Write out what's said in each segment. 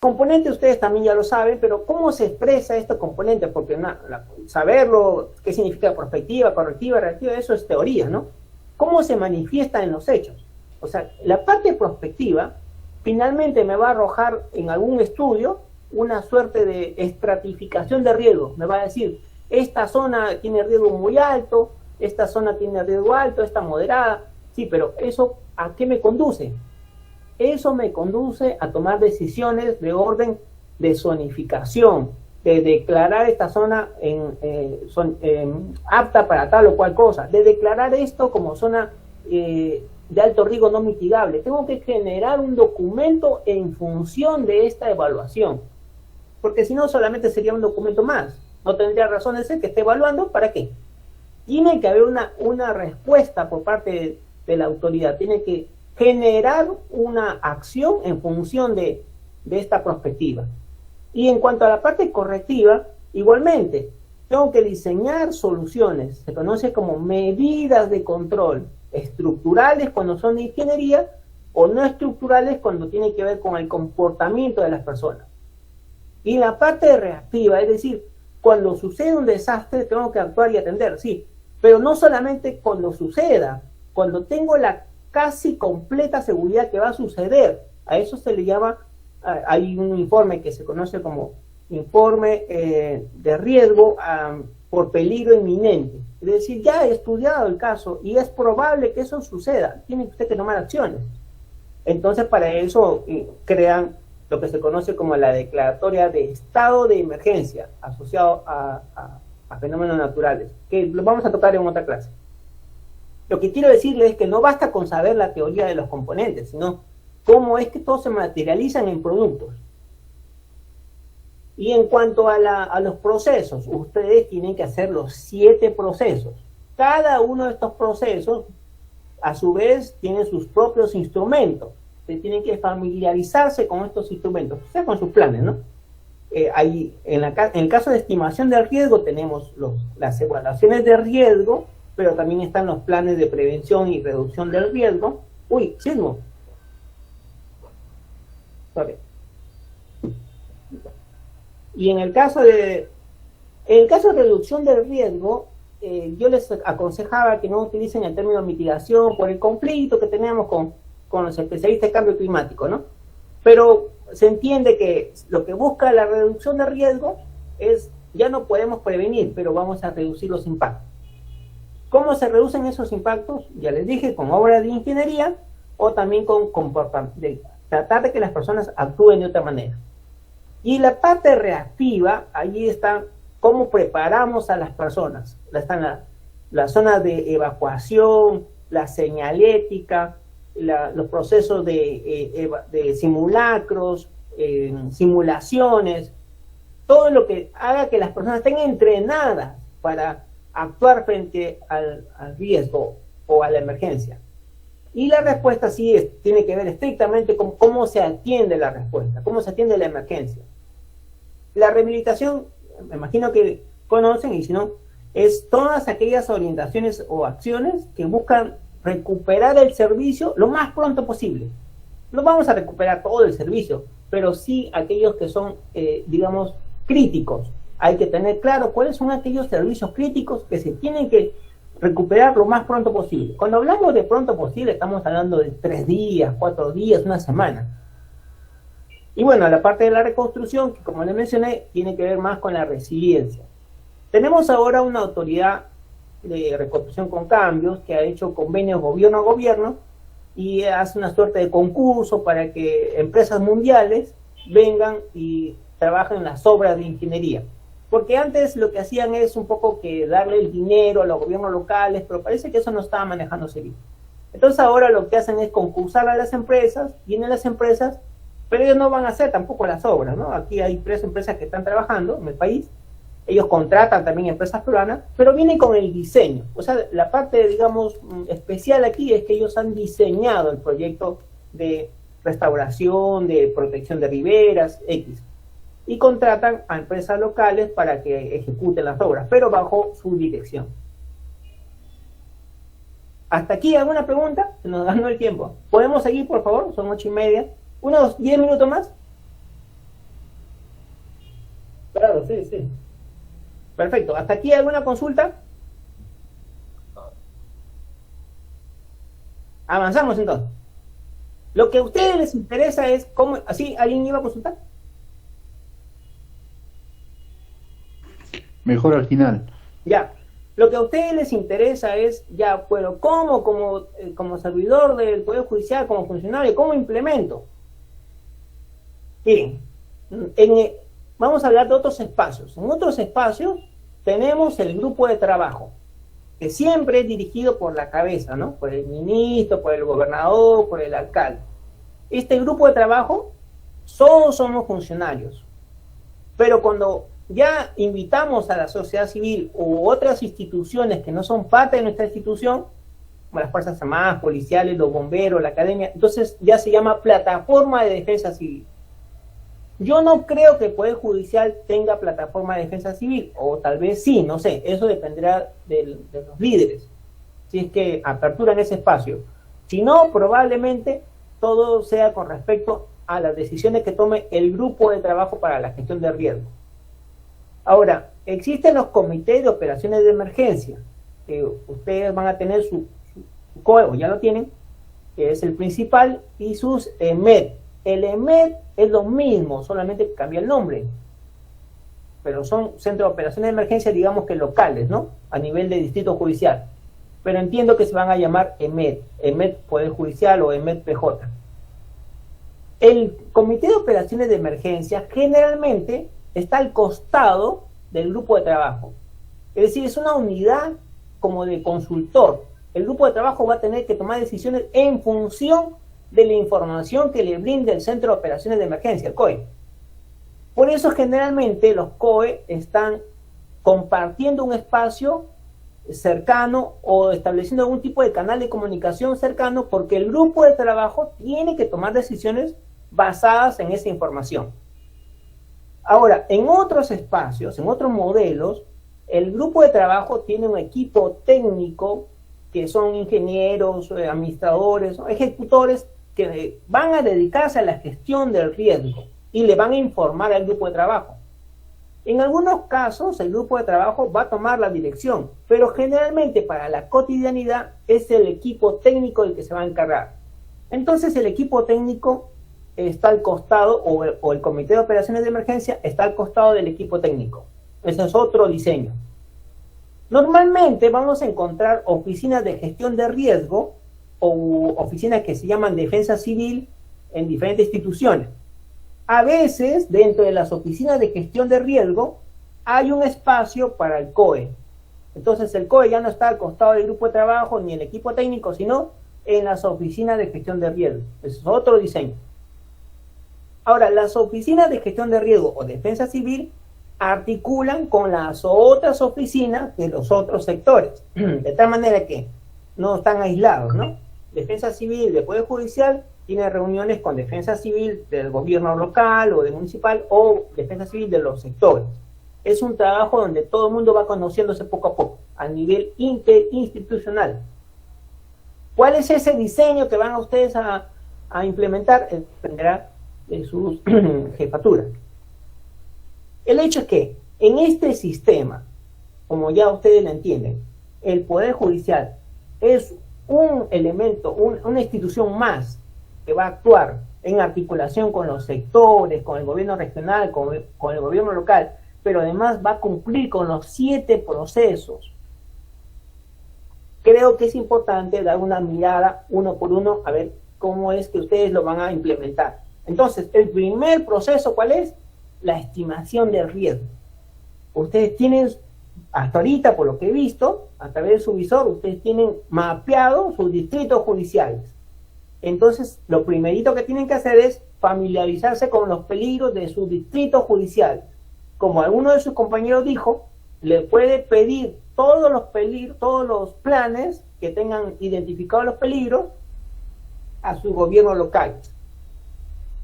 Componente ustedes también ya lo saben, pero ¿cómo se expresa este componente? Porque saberlo, qué significa prospectiva, correctiva, reactiva, eso es teoría, ¿no? ¿Cómo se manifiesta en los hechos? O sea, la parte prospectiva finalmente me va a arrojar en algún estudio una suerte de estratificación de riesgo. Me va a decir, esta zona tiene riesgo muy alto, esta zona tiene riesgo alto, esta moderada. Sí, pero ¿eso a qué me conduce? Eso me conduce a tomar decisiones de orden de zonificación, de declarar esta zona apta para tal o cual cosa, de declarar esto como zona de alto riesgo no mitigable. Tengo que generar un documento en función de esta evaluación, porque si no solamente sería un documento más, no tendría razón de ser que esté evaluando. ¿Para qué? Tiene que haber una respuesta por parte de la autoridad, tiene que generar una acción en función de esta perspectiva. Y en cuanto a la parte correctiva, igualmente, tengo que diseñar soluciones, se conoce como medidas de control, estructurales cuando son de ingeniería, o no estructurales cuando tienen que ver con el comportamiento de las personas. Y la parte reactiva, es decir, cuando sucede un desastre, tengo que actuar y atender, sí, pero no solamente cuando suceda, cuando tengo la casi completa seguridad que va a suceder. A eso se le llama, hay un informe que se conoce como informe de riesgo por peligro inminente. Es decir, ya he estudiado el caso y es probable que eso suceda. Tiene usted que tomar acciones. Entonces, para eso crean lo que se conoce como la declaratoria de estado de emergencia asociado a fenómenos naturales, que lo vamos a tocar en otra clase. Lo que quiero decirles es que no basta con saber la teoría de los componentes, sino cómo es que todos se materializan en productos. Y en cuanto a los procesos, ustedes tienen que hacer los 7 procesos. Cada uno de estos procesos, a su vez, tiene sus propios instrumentos. Ustedes tienen que familiarizarse con estos instrumentos, o sea, con sus planes, ¿no? En el caso de estimación del riesgo tenemos las evaluaciones de riesgo, pero también están los planes de prevención y reducción del riesgo. Uy, sismo. Sorry. Y en el caso de reducción del riesgo, yo les aconsejaba que no utilicen el término mitigación por el conflicto que tenemos con los especialistas de cambio climático, ¿no? Pero se entiende que lo que busca la reducción de riesgo es, ya no podemos prevenir, pero vamos a reducir los impactos. ¿Cómo se reducen esos impactos? Ya les dije, con obras de ingeniería o también con comportamiento, tratar de que las personas actúen de otra manera. Y la parte reactiva, allí está cómo preparamos a las personas. Están la zona de evacuación, la señalética, los procesos de simulacros, simulaciones, todo lo que haga que las personas estén entrenadas para actuar frente al riesgo o a la emergencia. Y la respuesta sí tiene que ver estrictamente con cómo se atiende la respuesta, cómo se atiende la emergencia. La rehabilitación, me imagino que conocen, y si no, es todas aquellas orientaciones o acciones que buscan recuperar el servicio lo más pronto posible. No vamos a recuperar todo el servicio, pero sí aquellos que son, digamos, críticos. Hay que tener claro cuáles son aquellos servicios críticos que se tienen que recuperar lo más pronto posible. Cuando hablamos de pronto posible, estamos hablando de 3 días, 4 días, una semana. Y bueno, la parte de la reconstrucción, que como les mencioné, tiene que ver más con la resiliencia. Tenemos ahora una autoridad de reconstrucción con cambios que ha hecho convenios gobierno a gobierno y hace una suerte de concurso para que empresas mundiales vengan y trabajen en las obras de ingeniería. Porque antes lo que hacían es un poco que darle el dinero a los gobiernos locales, pero parece que eso no estaba manejándose bien. Entonces ahora lo que hacen es concursar a las empresas, vienen las empresas, pero ellos no van a hacer tampoco las obras, ¿no? Aquí hay 3 empresas que están trabajando en el país, ellos contratan también empresas peruanas, pero vienen con el diseño. O sea, la parte, digamos, especial aquí es que ellos han diseñado el proyecto de restauración, de protección de riberas, X. Y contratan a empresas locales para que ejecuten las obras, pero bajo su dirección. ¿Hasta aquí alguna pregunta? Se nos ganó el tiempo. ¿Podemos seguir, por favor? Son 8:30. ¿Unos 10 minutos más? Claro, sí, sí. Perfecto. ¿Hasta aquí alguna consulta? Avanzamos entonces. Lo que a ustedes les interesa es cómo... ¿Así? ¿Alguien iba a consultar? Mejor al final. Ya. Lo que a ustedes les interesa es, ya, bueno, ¿cómo como servidor del Poder Judicial, como funcionario, cómo implemento? Miren, vamos a hablar de otros espacios. En otros espacios tenemos el grupo de trabajo, que siempre es dirigido por la cabeza, ¿no? Por el ministro, por el gobernador, por el alcalde. Este grupo de trabajo, todos somos funcionarios. Pero cuando ya invitamos a la sociedad civil u otras instituciones que no son parte de nuestra institución, como las Fuerzas Armadas, policiales, los bomberos, la academia, entonces ya se llama plataforma de defensa civil. Yo no creo que el Poder Judicial tenga plataforma de defensa civil, o tal vez sí, no sé, eso dependerá de los líderes, si es que aperturan ese espacio. Si no, probablemente todo sea con respecto a las decisiones que tome el grupo de trabajo para la gestión de riesgo. Ahora, existen los comités de operaciones de emergencia, que ustedes van a tener su COE, o ya lo tienen, que es el principal, y sus EMED. El EMED es lo mismo, solamente cambia el nombre, pero son centros de operaciones de emergencia, digamos que locales, ¿no? A nivel de distrito judicial. Pero entiendo que se van a llamar EMED, EMED Poder Judicial o EMED PJ. El Comité de Operaciones de Emergencia generalmente está al costado del grupo de trabajo. Es decir, es una unidad como de consultor. El grupo de trabajo va a tener que tomar decisiones en función de la información que le brinde el Centro de Operaciones de Emergencia, el COE. Por eso generalmente los COE están compartiendo un espacio cercano o estableciendo algún tipo de canal de comunicación cercano, porque el grupo de trabajo tiene que tomar decisiones basadas en esa información. Ahora, en otros espacios, en otros modelos, el grupo de trabajo tiene un equipo técnico que son ingenieros, administradores, ejecutores que van a dedicarse a la gestión del riesgo y le van a informar al grupo de trabajo. En algunos casos el grupo de trabajo va a tomar la dirección, pero generalmente para la cotidianidad es el equipo técnico el que se va a encargar. Entonces el equipo técnico está al costado, o el Comité de Operaciones de Emergencia está al costado del equipo técnico. Ese es otro diseño. Normalmente vamos a encontrar oficinas de gestión de riesgo o oficinas que se llaman defensa civil en diferentes instituciones. A veces, dentro de las oficinas de gestión de riesgo, hay un espacio para el COE. Entonces el COE ya no está al costado del grupo de trabajo ni el equipo técnico, sino en las oficinas de gestión de riesgo. Ese es otro diseño. Ahora, las oficinas de gestión de riesgo o defensa civil articulan con las otras oficinas de los otros sectores, de tal manera que no están aislados, ¿no? Defensa civil de Poder Judicial tiene reuniones con defensa civil del gobierno local o de municipal, o defensa civil de los sectores. Es un trabajo donde todo el mundo va conociéndose poco a poco, a nivel interinstitucional. ¿Cuál es ese diseño que van a ustedes a implementar? Dependerá de sus jefaturas. El hecho es que en este sistema, como ya ustedes lo entienden, el Poder Judicial es un elemento, una institución más que va a actuar en articulación con los sectores, con el gobierno regional, con el gobierno local, pero además va a cumplir con los 7 procesos. Creo que es importante dar una mirada uno por uno a ver cómo es que ustedes lo van a implementar. Entonces, el primer proceso, ¿cuál es? La estimación del riesgo. Ustedes tienen, hasta ahorita, por lo que he visto, a través de su visor, ustedes tienen mapeado sus distritos judiciales. Entonces, lo primerito que tienen que hacer es familiarizarse con los peligros de su distrito judicial. Como alguno de sus compañeros dijo, le puede pedir todos los peligros, todos los planes que tengan identificados los peligros a su gobierno local.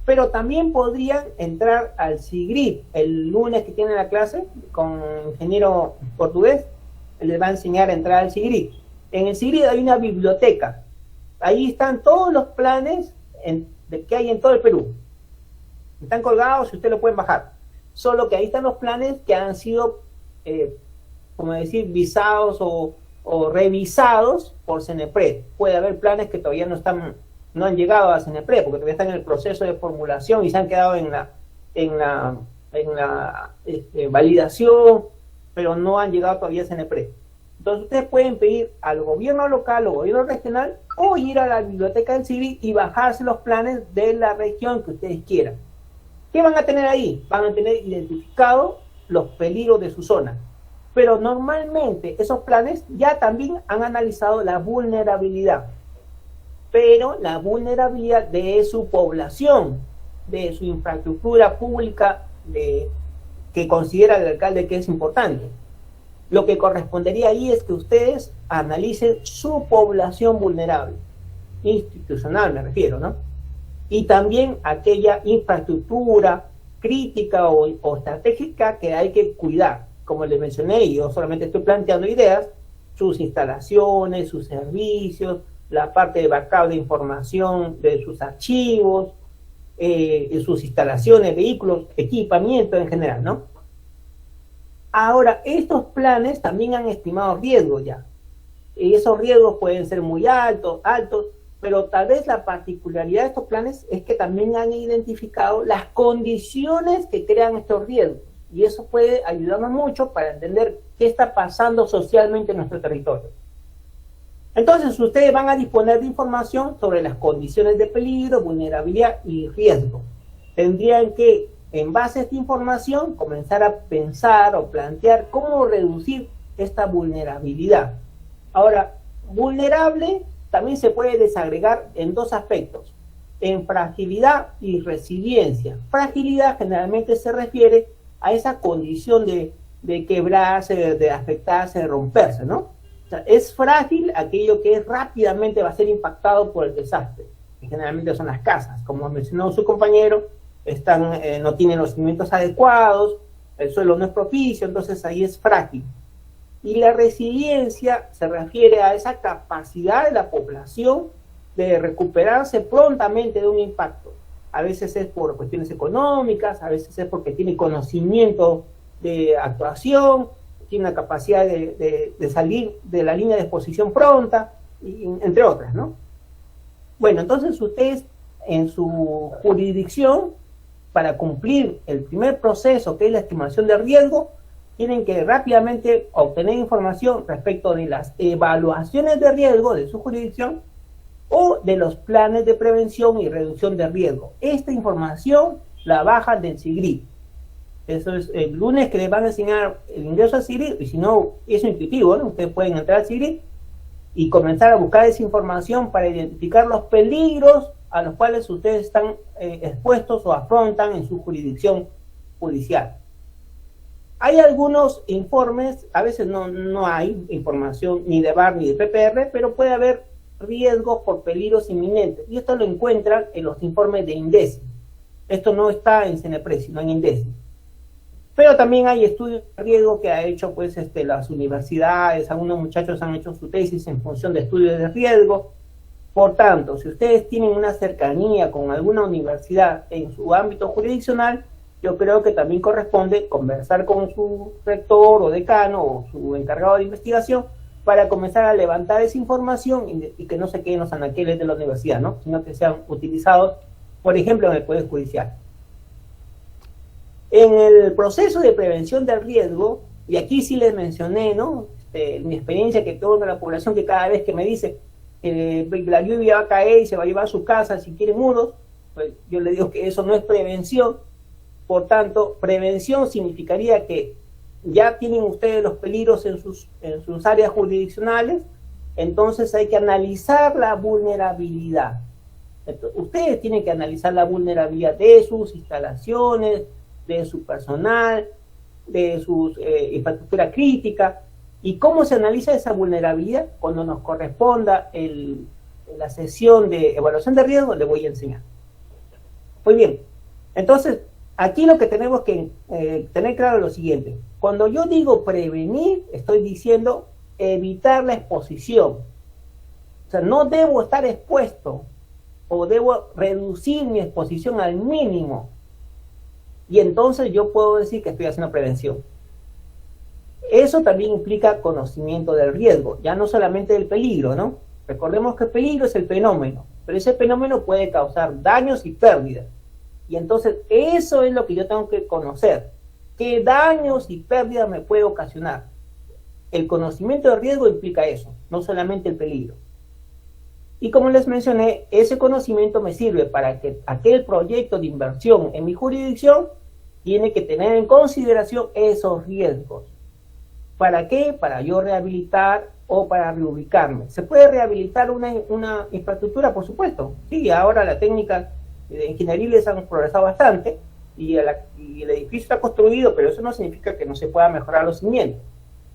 Pero también podrían entrar al CIGRID. El lunes que tienen la clase con ingeniero portugués, les va a enseñar a entrar al CIGRID. En el CIGRID hay una biblioteca. Ahí están todos los planes que hay en todo el Perú. Están colgados y ustedes lo pueden bajar. solo que ahí están los planes que han sido, como decir, visados o revisados por CENEPRED. Puede haber planes que todavía no han llegado a CENEPRED, porque todavía están en el proceso de formulación y se han quedado en la validación, pero no han llegado todavía a CENEPRED. Entonces ustedes pueden pedir al gobierno local o gobierno regional o ir a la biblioteca del CIGRI y bajarse los planes de la región que ustedes quieran. ¿Qué van a tener ahí? Van a tener identificados los peligros de su zona. Pero normalmente esos planes ya también han analizado la vulnerabilidad. Pero la vulnerabilidad de su población, de su infraestructura pública que considera el alcalde que es importante. Lo que correspondería ahí es que ustedes analicen su población vulnerable, institucional me refiero, ¿no? Y también aquella infraestructura crítica o estratégica que hay que cuidar. Como les mencioné, y yo solamente estoy planteando ideas, sus instalaciones, sus servicios, la parte de backup de información de sus archivos, sus instalaciones, vehículos, equipamiento en general, ¿no? Ahora, estos planes también han estimado riesgos ya. Y esos riesgos pueden ser muy altos, pero tal vez la particularidad de estos planes es que también han identificado las condiciones que crean estos riesgos. Y eso puede ayudarnos mucho para entender qué está pasando socialmente en nuestro territorio. Entonces, ustedes van a disponer de información sobre las condiciones de peligro, vulnerabilidad y riesgo. Tendrían que, en base a esta información, comenzar a pensar o plantear cómo reducir esta vulnerabilidad. Ahora, vulnerable también se puede desagregar en dos aspectos, en fragilidad y resiliencia. Fragilidad generalmente se refiere a esa condición de quebrarse, de afectarse, de romperse, ¿no? O sea, es frágil aquello que rápidamente va a ser impactado por el desastre, que generalmente son las casas, como mencionó su compañero, no tienen los cimientos adecuados, el suelo no es propicio, entonces ahí es frágil. Y la resiliencia se refiere a esa capacidad de la población de recuperarse prontamente de un impacto. A veces es por cuestiones económicas, a veces es porque tiene conocimiento de actuación, tiene la capacidad de salir de la línea de exposición pronta, entre otras, ¿no? Bueno, entonces ustedes en su jurisdicción, para cumplir el primer proceso, que es la estimación de riesgo, tienen que rápidamente obtener información respecto de las evaluaciones de riesgo de su jurisdicción o de los planes de prevención y reducción de riesgo. Esta información la bajan del CIGRI. Eso es el lunes que les van a enseñar el ingreso al CIGRI, y si no, es intuitivo, ¿no? Ustedes pueden entrar al CIGRI y comenzar a buscar esa información para identificar los peligros a los cuales ustedes están expuestos o afrontan en su jurisdicción judicial. Hay algunos informes, a veces no hay información ni de VAR ni de PPR, pero puede haber riesgos por peligros inminentes, y esto lo encuentran en los informes de INDECI. Esto no está en CENEPRED, sino en INDECI. Pero también hay estudios de riesgo que ha hecho pues las universidades, algunos muchachos han hecho su tesis en función de estudios de riesgo. Por tanto, si ustedes tienen una cercanía con alguna universidad en su ámbito jurisdiccional, yo creo que también corresponde conversar con su rector o decano o su encargado de investigación para comenzar a levantar esa información y que no se queden los anaqueles de la universidad, ¿no? Sino que sean utilizados, por ejemplo, en el Poder Judicial. En el proceso de prevención del riesgo, y aquí sí les mencioné, ¿no? Mi experiencia que tengo con la población, que cada vez que me dice la lluvia va a caer y se va a llevar a su casa si quiere muros, pues yo le digo que eso no es prevención. Por tanto, prevención significaría que ya tienen ustedes los peligros en sus áreas jurisdiccionales, entonces hay que analizar la vulnerabilidad. Entonces, ustedes tienen que analizar la vulnerabilidad de sus instalaciones, de su personal, de su infraestructura crítica. ¿Y cómo se analiza esa vulnerabilidad? Cuando nos corresponda la sesión de evaluación de riesgo, le voy a enseñar. Muy bien, entonces aquí lo que tenemos que tener claro es lo siguiente. Cuando yo digo prevenir, estoy diciendo evitar la exposición. O sea, no debo estar expuesto o debo reducir mi exposición al mínimo. y entonces yo puedo decir que estoy haciendo prevención. Eso también implica conocimiento del riesgo, ya no solamente del peligro, ¿no? Recordemos que el peligro es el fenómeno, pero ese fenómeno puede causar daños y pérdidas. Y entonces eso es lo que yo tengo que conocer. ¿Qué daños y pérdidas me puede ocasionar? El conocimiento del riesgo implica eso, no solamente el peligro. Y como les mencioné, ese conocimiento me sirve para que aquel proyecto de inversión en mi jurisdicción tiene que tener en consideración esos riesgos. ¿Para qué? Para yo rehabilitar o para reubicarme. ¿Se puede rehabilitar una infraestructura? Por supuesto. Sí, ahora las técnicas ingenieriles han progresado bastante y el edificio está construido, pero eso no significa que no se pueda mejorar los cimientos.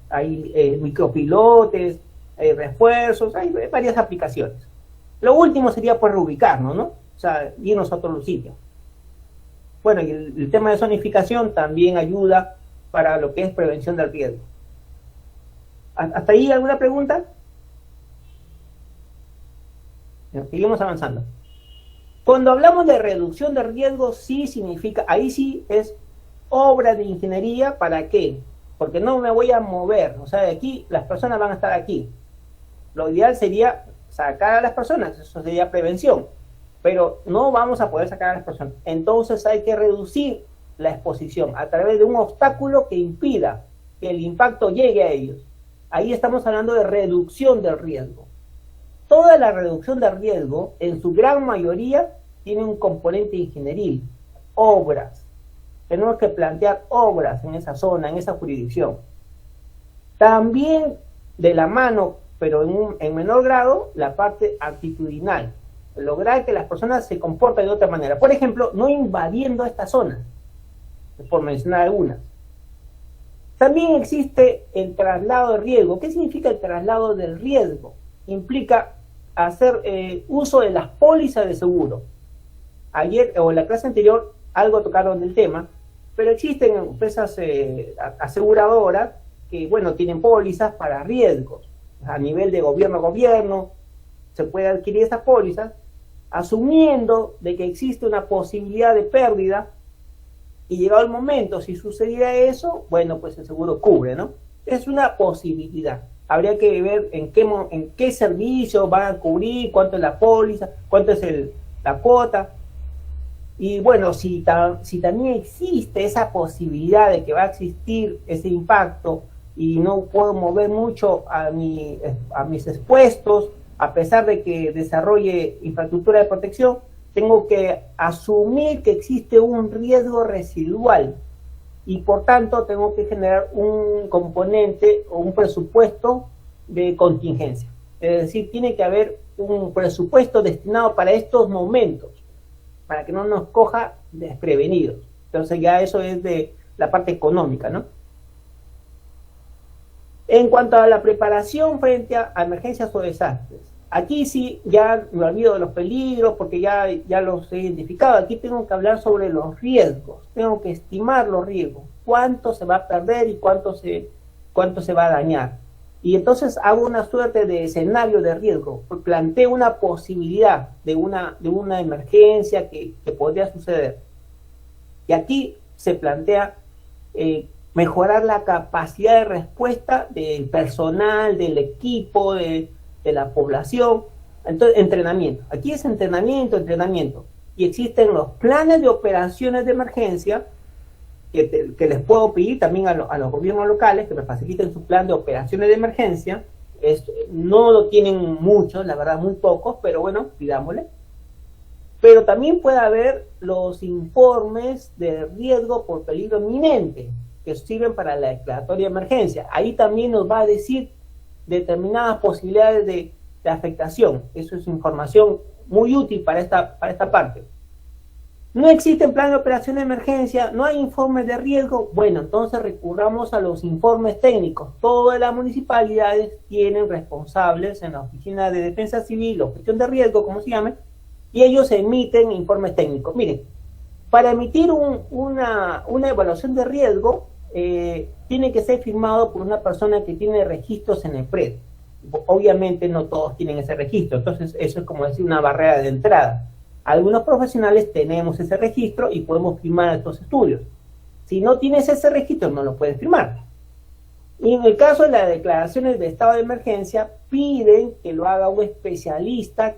Hay micropilotes, hay refuerzos, hay varias aplicaciones. Lo último sería pues reubicarnos, ¿no? O sea, irnos a otro sitio. Bueno, y el tema de zonificación también ayuda para lo que es prevención del riesgo. ¿Hasta ahí alguna pregunta? Seguimos avanzando. Cuando hablamos de reducción de riesgo, sí significa, ahí sí es obra de ingeniería. ¿Para qué? Porque no me voy a mover, o sea, de aquí las personas van a estar aquí. Lo ideal sería sacar a las personas, eso sería prevención, pero no vamos a poder sacar a las personas. Entonces hay que reducir la exposición a través de un obstáculo que impida que el impacto llegue a ellos. Ahí estamos hablando de reducción del riesgo. Toda la reducción del riesgo, en su gran mayoría, tiene un componente ingenieril, obras. Tenemos que plantear obras en esa zona, en esa jurisdicción. También de la mano, pero en menor grado, la parte actitudinal. Lograr que las personas se comporten de otra manera. Por ejemplo, no invadiendo esta zona, por mencionar algunas. También existe el traslado de riesgo. ¿Qué significa el traslado del riesgo? Implica hacer uso de las pólizas de seguro. Ayer o en la clase anterior algo tocaron del tema, pero existen empresas aseguradoras que, bueno, tienen pólizas para riesgos. A nivel de gobierno a gobierno se puede adquirir esas pólizas asumiendo de que existe una posibilidad de pérdida. Y llegado el momento, si sucediera eso, bueno, pues el seguro cubre, ¿no? Es una posibilidad. Habría que ver en qué servicio van a cubrir, cuánto es la póliza, cuánto es la cuota. Y bueno, si también existe esa posibilidad de que va a existir ese impacto y no puedo mover mucho a mis expuestos, a pesar de que desarrolle infraestructura de protección, tengo que asumir que existe un riesgo residual y por tanto tengo que generar un componente o un presupuesto de contingencia. Es decir, tiene que haber un presupuesto destinado para estos momentos, para que no nos coja desprevenidos. Entonces ya eso es de la parte económica, ¿no? En cuanto a la preparación frente a emergencias o desastres, aquí sí ya me olvido de los peligros porque ya los he identificado. Aquí tengo que hablar sobre los riesgos, tengo que estimar los riesgos, cuánto se va a perder y cuánto se va a dañar. Y entonces hago una suerte de escenario de riesgo, planteo una posibilidad de una emergencia que podría suceder. Y aquí se plantea mejorar la capacidad de respuesta del personal, del equipo, de la población. Entonces, entrenamiento. Aquí es entrenamiento. Y existen los planes de operaciones de emergencia que les puedo pedir también a los gobiernos locales que me faciliten su plan de operaciones de emergencia. No lo tienen muchos, la verdad, muy pocos, pero bueno, pidámosle. Pero también puede haber los informes de riesgo por peligro inminente que sirven para la declaratoria de emergencia. Ahí también nos va a decir determinadas posibilidades de afectación. Eso es información muy útil para esta parte. No existen planes de operación de emergencia, no hay informes de riesgo. Bueno, entonces recurramos a los informes técnicos. Todas las municipalidades tienen responsables en la Oficina de Defensa Civil o Gestión de Riesgo, como se llame, y ellos emiten informes técnicos. Miren, para emitir una evaluación de riesgo, tiene que ser firmado por una persona que tiene registros en el PRED. Obviamente no todos tienen ese registro, entonces eso es como decir una barrera de entrada. Algunos profesionales tenemos ese registro y podemos firmar estos estudios. Si no tienes ese registro, no lo puedes firmar. Y en el caso de las declaraciones de estado de emergencia, piden que lo haga un especialista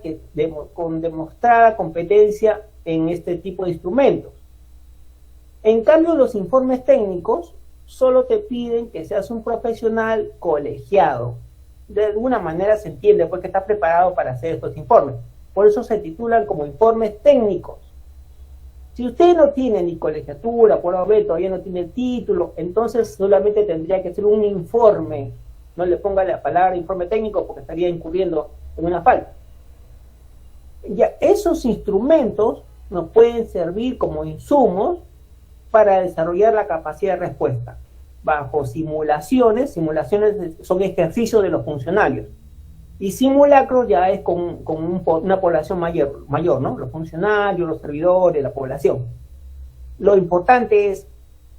con demostrada competencia en este tipo de instrumentos. En cambio, los informes técnicos solo te piden que seas un profesional colegiado. De alguna manera se entiende porque está preparado para hacer estos informes. Por eso se titulan como informes técnicos. Si usted no tiene ni colegiatura, por lo todavía no tiene el título, entonces solamente tendría que hacer un informe. No le ponga la palabra informe técnico porque estaría incurriendo en una falta. Ya, esos instrumentos nos pueden servir como insumos para desarrollar la capacidad de respuesta. Bajo simulaciones son ejercicios de los funcionarios. Y simulacros ya es con una población mayor, ¿no? Los funcionarios, los servidores, la población. Lo importante es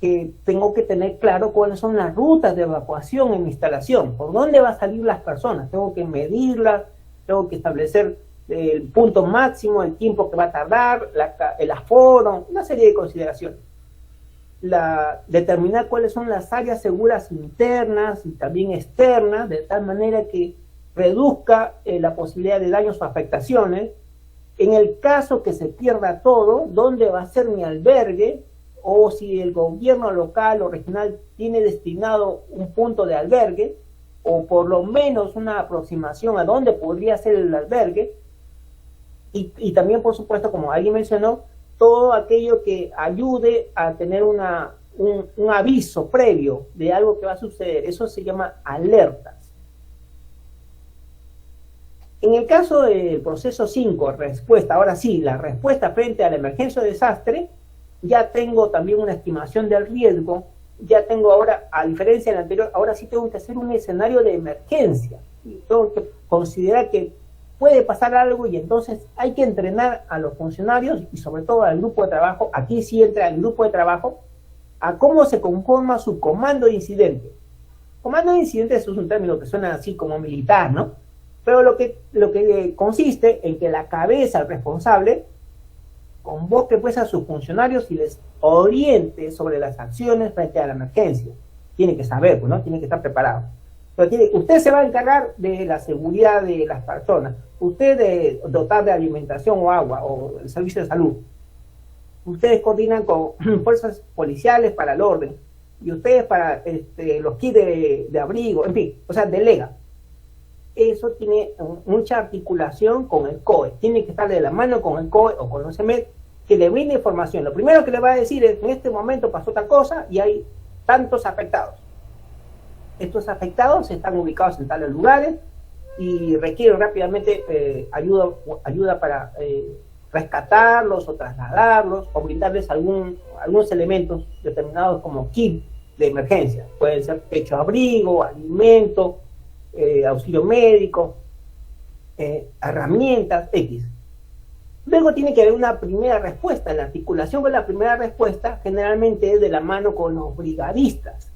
que tengo que tener claro cuáles son las rutas de evacuación en mi instalación, por dónde van a salir las personas, tengo que medirlas, tengo que establecer el punto máximo, el tiempo que va a tardar, el aforo, una serie de consideraciones. Determinar cuáles son las áreas seguras internas y también externas, de tal manera que reduzca la posibilidad de daños o afectaciones. En el caso que se pierda todo, ¿dónde va a ser mi albergue? O si el gobierno local o regional tiene destinado un punto de albergue, o por lo menos una aproximación a dónde podría ser el albergue. Y también, por supuesto, como alguien mencionó, todo aquello que ayude a tener un aviso previo de algo que va a suceder. Eso se llama alertas. En el caso del proceso 5, respuesta, ahora sí, la respuesta frente a la emergencia o desastre, ya tengo también una estimación del riesgo, ya tengo ahora, a diferencia del anterior, ahora sí tengo que hacer un escenario de emergencia. Tengo que considerar que puede pasar algo y entonces hay que entrenar a los funcionarios y sobre todo al grupo de trabajo, aquí sí entra el grupo de trabajo, a cómo se conforma su comando de incidente. Comando de incidente es un término que suena así como militar, ¿no? Pero lo que consiste en que la cabeza, el responsable, convoque pues a sus funcionarios y les oriente sobre las acciones frente a la emergencia. Tiene que saber, pues, ¿no? Tiene que estar preparado. Pero usted se va a encargar de la seguridad de las personas, usted de dotar de alimentación o agua o el servicio de salud. Ustedes coordinan con fuerzas policiales para el orden y ustedes para los kits de abrigo, en fin, o sea, delega. Eso tiene mucha articulación con el COE, tiene que estar de la mano con el COE o con los CEMET, que le brinde información. Lo primero que le va a decir es, en este momento pasó tal cosa y hay tantos afectados. Estos afectados están ubicados en tales lugares y requieren rápidamente ayuda para rescatarlos o trasladarlos o brindarles algunos elementos determinados como kit de emergencia. Pueden ser techo de abrigo, alimento, auxilio médico, herramientas, X. Luego tiene que haber una primera respuesta. La articulación con la primera respuesta generalmente es de la mano con los brigadistas.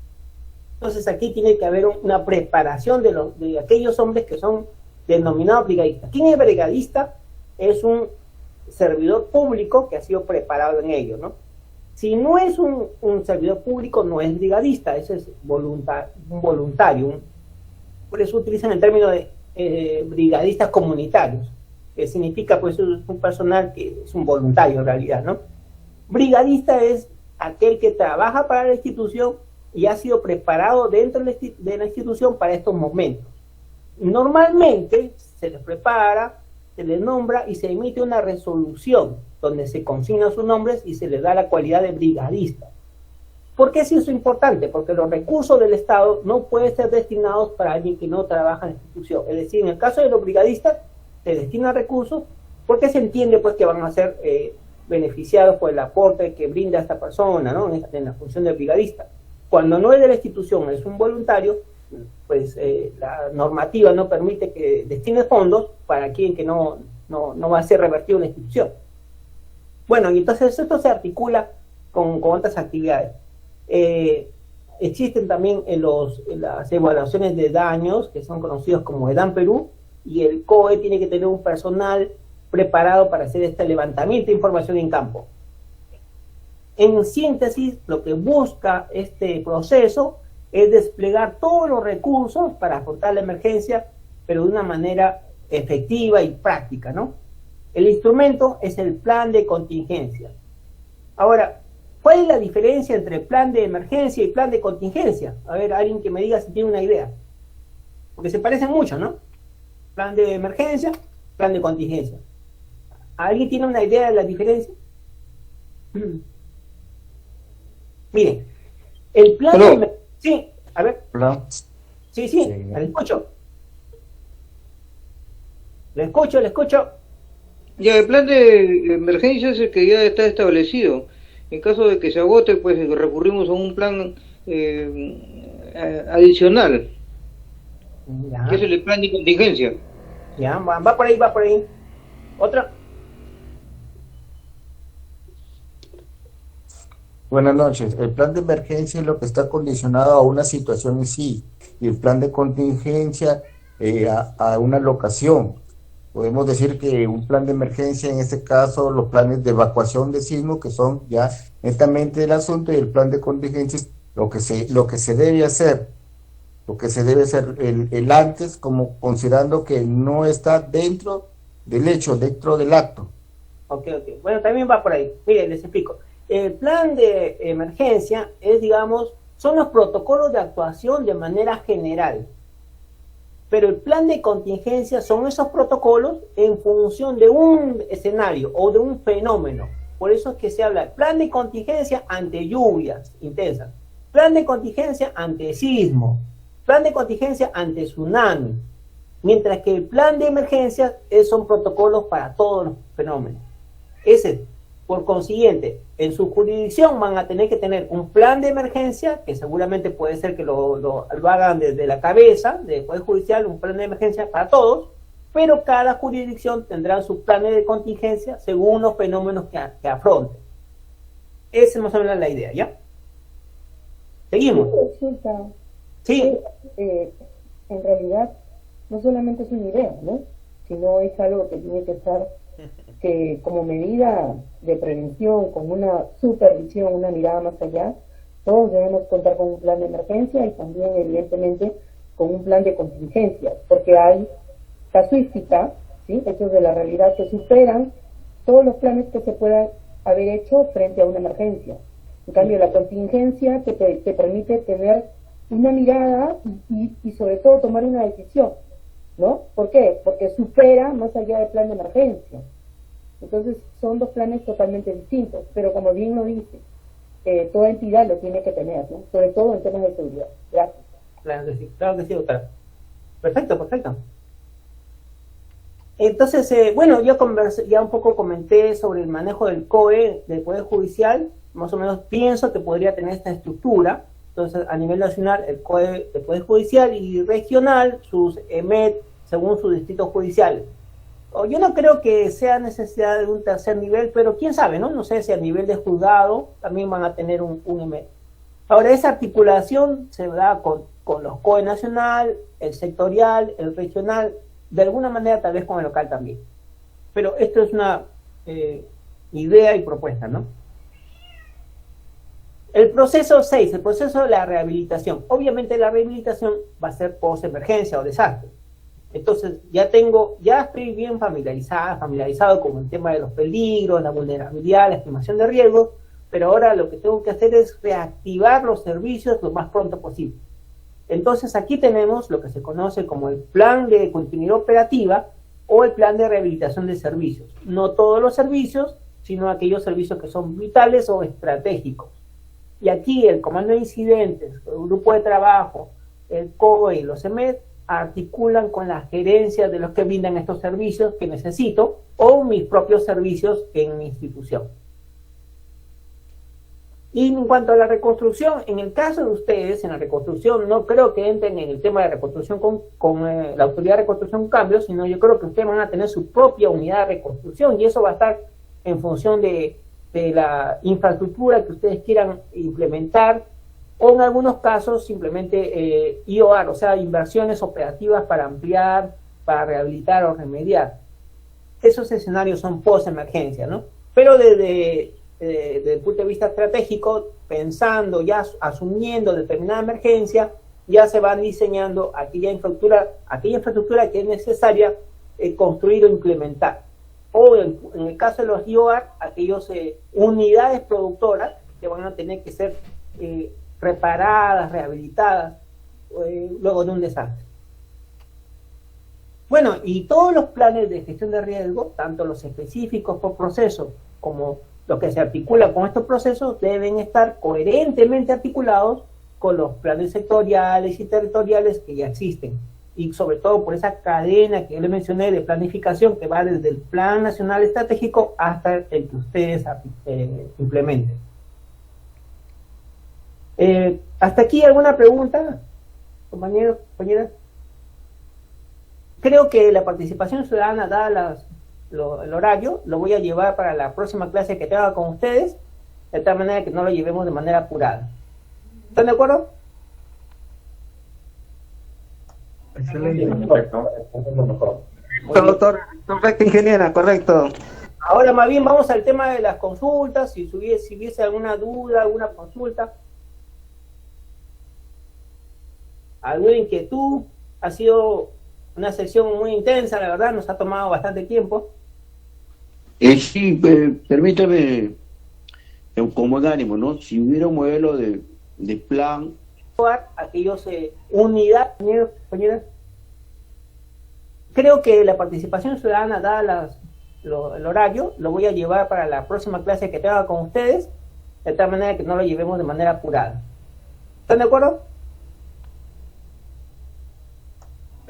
Entonces aquí tiene que haber una preparación de aquellos hombres que son denominados brigadistas. ¿Quién es brigadista? Es un servidor público que ha sido preparado en ello, ¿no? Si no es un servidor público, no es brigadista, ese es un voluntario. Por eso utilizan el término de brigadistas comunitarios, que significa pues un personal que es un voluntario en realidad, ¿no? Brigadista es aquel que trabaja para la institución y ha sido preparado dentro de la institución para estos momentos. Normalmente se les prepara, se les nombra y se emite una resolución donde se consignan sus nombres y se les da la cualidad de brigadista. ¿Por qué es eso importante? Porque los recursos del Estado no pueden ser destinados para alguien que no trabaja en la institución. Es decir, en el caso de los brigadistas, se destinan recursos porque se entiende pues que van a ser beneficiados por el aporte que brinda esta persona, ¿no? En la función de brigadista. Cuando no es de la institución, es un voluntario, pues la normativa no permite que destine fondos para quien que no va a ser revertido en la institución. Bueno, y entonces esto se articula con otras actividades. Existen también las evaluaciones de daños que son conocidos como EDAN Perú, y el COE tiene que tener un personal preparado para hacer este levantamiento de información en campo. En síntesis, lo que busca este proceso es desplegar todos los recursos para afrontar la emergencia, pero de una manera efectiva y práctica, ¿no? El instrumento es el plan de contingencia. Ahora, ¿cuál es la diferencia entre plan de emergencia y plan de contingencia? A ver, alguien que me diga si tiene una idea. Porque se parecen mucho, ¿no? Plan de emergencia, plan de contingencia. ¿Alguien tiene una idea de la diferencia? Miren, el plan de... Sí, a ver. Hola. Sí, le escucho. Le escucho. Ya, el plan de emergencia es el que ya está establecido. En caso de que se agote, pues recurrimos a un plan adicional, Ya. que es el plan de contingencia. Ya, va por ahí. ¿Otra? Buenas noches. El plan de emergencia es lo que está condicionado a una situación en sí, y el plan de contingencia a una locación. Podemos decir que un plan de emergencia, en este caso, los planes de evacuación de sismo, que son ya netamente el asunto, y el plan de contingencia es lo que se debe hacer, el antes, como considerando que no está dentro del hecho, dentro del acto. Ok. Bueno, también va por ahí. Miren, les explico. El plan de emergencia es, digamos, son los protocolos de actuación de manera general. Pero el plan de contingencia son esos protocolos en función de un escenario o de un fenómeno. Por eso es que se habla de plan de contingencia ante lluvias intensas, plan de contingencia ante sismo, plan de contingencia ante tsunami, mientras que el plan de emergencia son protocolos para todos los fenómenos. Por consiguiente, en su jurisdicción van a tener que tener un plan de emergencia, que seguramente puede ser que lo hagan desde la cabeza del Poder Judicial, un plan de emergencia para todos, pero cada jurisdicción tendrá sus planes de contingencia según los fenómenos que afronten. Esa es más o menos la idea, ¿ya? Seguimos. Sí. En realidad, no solamente es una idea, ¿no? Sino es algo que tiene que estar como medida de prevención, con una supervisión, una mirada más allá. Todos debemos contar con un plan de emergencia y también, evidentemente, con un plan de contingencia, porque hay casuística, ¿sí?, hechos de la realidad que superan todos los planes que se puedan haber hecho frente a una emergencia. En cambio, la contingencia te permite tener una mirada y sobre todo tomar una decisión, ¿no? ¿Por qué? Porque supera más allá del plan de emergencia. Entonces son dos planes totalmente distintos, pero como bien lo dice, toda entidad lo tiene que tener, ¿no? Sobre todo en temas de seguridad. Gracias. Claro que sí, doctora. Perfecto. Entonces, bueno, yo ya un poco comenté sobre el manejo del COE del Poder Judicial. Más o menos pienso que podría tener esta estructura. Entonces, a nivel nacional, el COE del Poder Judicial, y regional, sus EMET, según sus distritos judiciales. Yo no creo que sea necesidad de un tercer nivel, pero quién sabe, ¿no? No sé si a nivel de juzgado también van a tener un EMET. Ahora, esa articulación se da con los COE nacional, el sectorial, el regional, de alguna manera tal vez con el local también. Pero esto es una idea y propuesta, ¿no? El proceso 6, el proceso de la rehabilitación. Obviamente la rehabilitación va a ser post-emergencia o desastre. Entonces ya estoy bien familiarizado con el tema de los peligros, la vulnerabilidad, la estimación de riesgos, pero ahora lo que tengo que hacer es reactivar los servicios lo más pronto posible. Entonces aquí tenemos lo que se conoce como el plan de continuidad operativa o el plan de rehabilitación de servicios. No todos los servicios, sino aquellos servicios que son vitales o estratégicos. Y aquí el Comando de Incidentes, el Grupo de Trabajo, el COE y los EMET articulan con la gerencia de los que brindan estos servicios que necesito o mis propios servicios en mi institución. Y en cuanto a la reconstrucción, en el caso de ustedes, en la reconstrucción, no creo que entren en el tema de reconstrucción con la Autoridad de Reconstrucción con Cambios, sino yo creo que ustedes van a tener su propia unidad de reconstrucción y eso va a estar en función de la infraestructura que ustedes quieran implementar, o en algunos casos simplemente IOR, o sea, inversiones operativas para ampliar, para rehabilitar o remediar. esos escenarios son post-emergencia, ¿no? Pero desde el punto de vista estratégico, pensando, ya asumiendo determinada emergencia, ya se van diseñando aquella infraestructura que es necesaria construir o implementar. O en el caso de los IOAR, aquellas unidades productoras que van a tener que ser reparadas, rehabilitadas, luego de un desastre. Bueno, y todos los planes de gestión de riesgo, tanto los específicos por proceso como los que se articulan con estos procesos, deben estar coherentemente articulados con los planes sectoriales y territoriales que ya existen. Y sobre todo por esa cadena que yo le mencioné de planificación que va desde el Plan Nacional Estratégico hasta el que ustedes implementen. ¿Hasta aquí alguna pregunta, compañeros, compañeras? Creo que la participación ciudadana, dada el horario, lo voy a llevar para la próxima clase que tenga con ustedes, de tal manera que no lo llevemos de manera apurada. ¿Están de acuerdo? Excelente. Perfecto. Doctor, correcto, ingeniera, correcto. Ahora más bien vamos al tema de las consultas, si hubiese alguna duda, alguna consulta, alguna inquietud. Ha sido una sesión muy intensa, la verdad, nos ha tomado bastante tiempo. Sí, permítame, con buen ánimo, ¿no? Si hubiera un modelo de plan... Aquellos unidades, compañeras. Creo que la participación ciudadana, dada el horario, lo voy a llevar para la próxima clase que tenga con ustedes, de tal manera que no lo llevemos de manera apurada. ¿Están de acuerdo?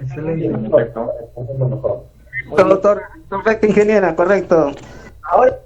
Excelente. Perfecto. Doctor, correcto, ingeniera, correcto. Ahora